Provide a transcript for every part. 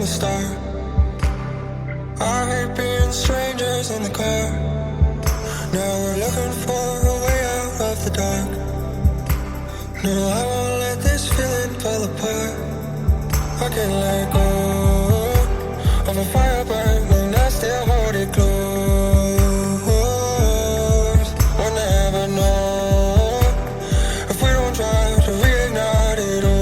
start. I hate being strangers in the car. Now we're looking for a way out of the dark. No, I won't let this feeling fall apart. I can't let go of a fire burn and I still hold it close. We'll never know if we don't try to reignite it all.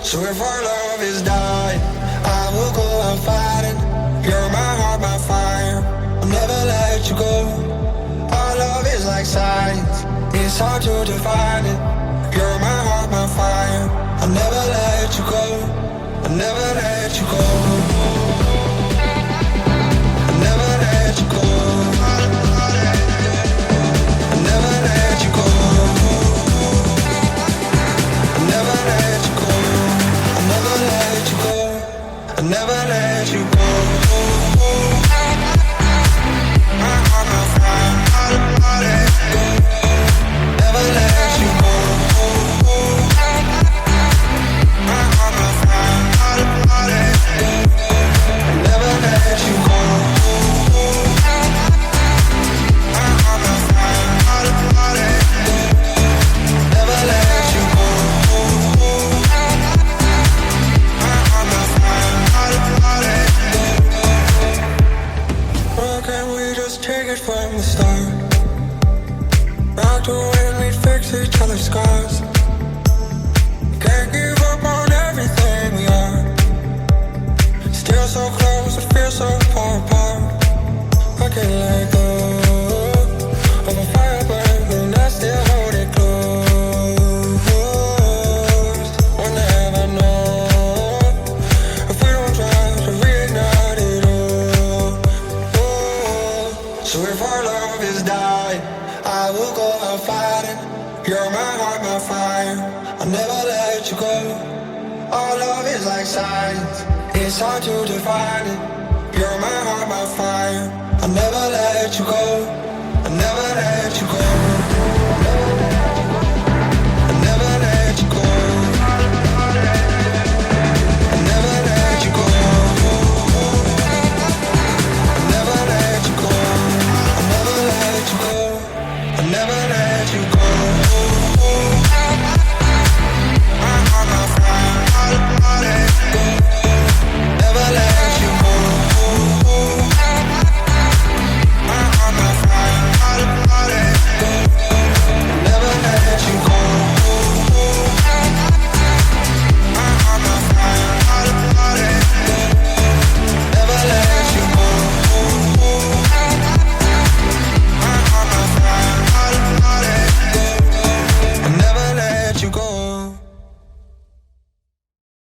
So if our love is dying, I will go out fighting. You're my heart, my fire, I'll never let you go. Our love is like science, it's hard to define it. You're my heart, my fire, I'll never let you go. I'll never let you go. I'll never let you go. I'll never let you go. I'll never let you go. I'll never let you go. I'll never let you go. My heart, my fire, I'll let you go. Never let you go. My heart, my fire, I'll let you go. Never let you go. My heart, my fire, I'll let you go. Never let you go. My heart, my fire, I'll let you go. Why can't we just take it from the start? Rock the wind, we'd fix each other's scars. Can't give up on everything we are. Still so close, I feel so far apart. I can't let go of a fire burn and I still hold it close. We'll never know if we don't try to reignite it all. So if our love is dying, I will go out fighting. You're my heart, my fire, I'll never let you go. Our love is like science, it's hard to define it. You're my heart, my fire, I'll never let you go. I'll never let